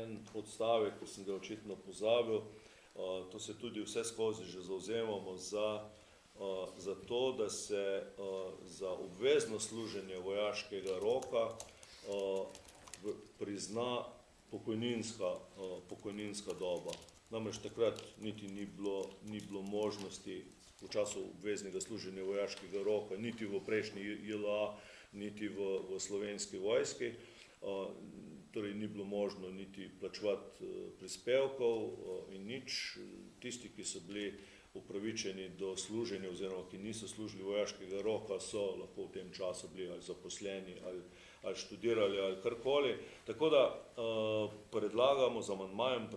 en odstavek, ki sem ga očitno pozabil, to se tudi vse skozi že zavzemamo za to, da se za obvezno služenje vojaškega roka prizna pokojninska doba. Namreč takrat niti ni bilo možnosti v času obveznega služenja vojaškega roka, niti v prejšnji JLA, niti v slovenski vojski, torej ni bilo možno niti plačevati prispevkov in nič. Tisti, ki so bili upravičeni do služenja oziroma ki niso služili vojaškega roka, so lahko v tem času bili ali zaposleni ali študirali ali karkoli. Tako da predlagamo, z amandmajem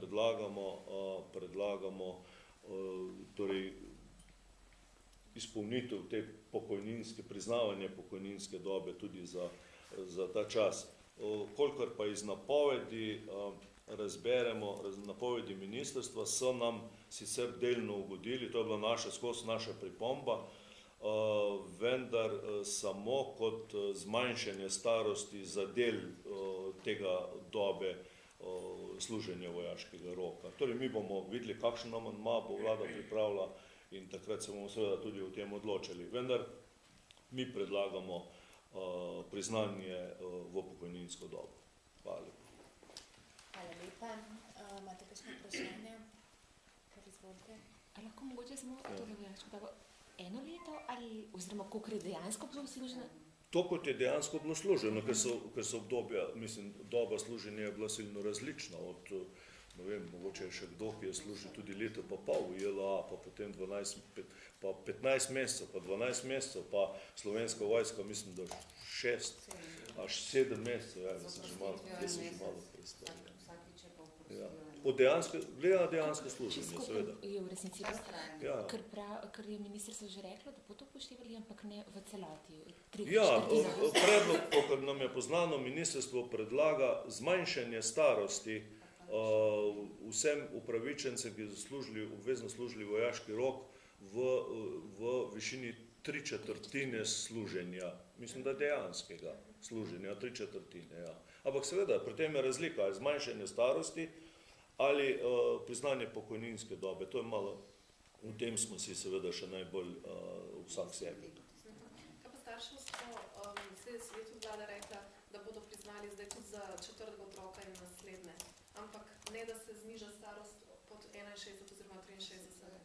predlagamo torej izpolnitev te priznavanje pokojninske dobe tudi za ta čas. Kolikor pa iz napovedi razberemo, napovedi ministrstva so nam sicer delno ugodili, to je bila skozi naša pripomba, vendar samo kot zmanjšanje starosti za del tega dobe služenja vojaškega roka. Torej mi bomo videli, kakšen amandma bo vlada pripravila in takrat se bomo seveda tudi o tem odločili. Vendar mi predlagamo priznanje v pokojninsko dobo. Hvala lepa. Hvala lepa. Imate kakšno vprašanje? Kar izvolite. A lahko mogoče samo to vojaško dobo eno leto ali oziroma koliko je dejansko bilo služeno? To, kot je dejansko bilo služeno, ker so obdobja, mislim, doba služenja je bila silno različna od, ne vem, mogoče je še kdo, ki je služil tudi leto pa pol v JLA, pa potem 15 mesecev, pa 12 mesecev, pa slovenska vojska, mislim, da 6 až 7 mesecev, ja, da se že malo predstavlja. Gleda dejansko služenje, seveda. Je v resnici ker je ministrstvo že reklo, da bo to upoštevali, ampak ne v celoti. Ja, predlog, kot nam je poznano, ministrstvo predlaga zmanjšanje starosti vsem upravičencem, ki so obvezno služili vojaški rok v višini 3/4 služenja, mislim, da dejanskega služenja, 3/4, ja. Ampak seveda, pri tem je razlika, ali zmanjšanje starosti ali priznanje pokojninske dobe. To je malo, v tem smo si seveda še najbolj vsak sebi. Kaj pa starševstvo, se je svetu vlada rekla, da bodo priznali zdaj tudi za 4. otroka in naslednje, ampak ne, da se zniža starost pod 61 oziroma 63.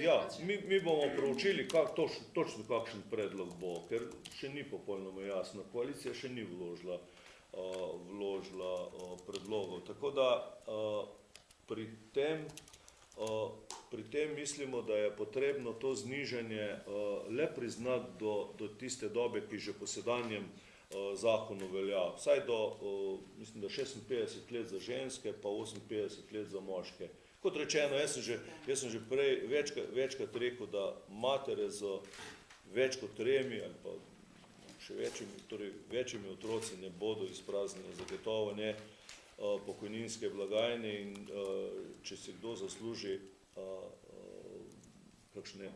Ja, mi bomo proučili točno kakšen predlog bo, ker še ni popolnoma jasno. Koalicija še ni vložila predlogov. Tako da pri tem mislimo, da je potrebno to znižanje le priznati do tiste dobe, ki že po sedanjem zakonu velja. Vsaj do, mislim, da 56 let za ženske, pa 58 let za moške. Kot rečeno, jaz sem že prej večkrat rekel, da matere z več kot 3 ali pa še večjimi otroci ne bodo izpraznjene, zagotovo ne pokojninske blagajne in če si kdo zasluži kakšne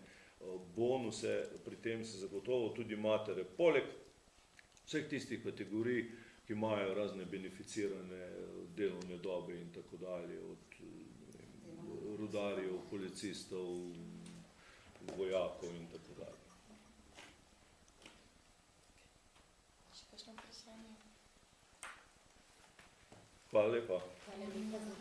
bonuse, pri tem se zagotovo tudi matere, poleg vseh tistih kategorij, ki imajo razne beneficirane delovne dobe in tako dalje, od rudarjev, policistov, vojakov in tako dalje. Še kakšno vprašanje? Hvala lepa. Hvala lepa za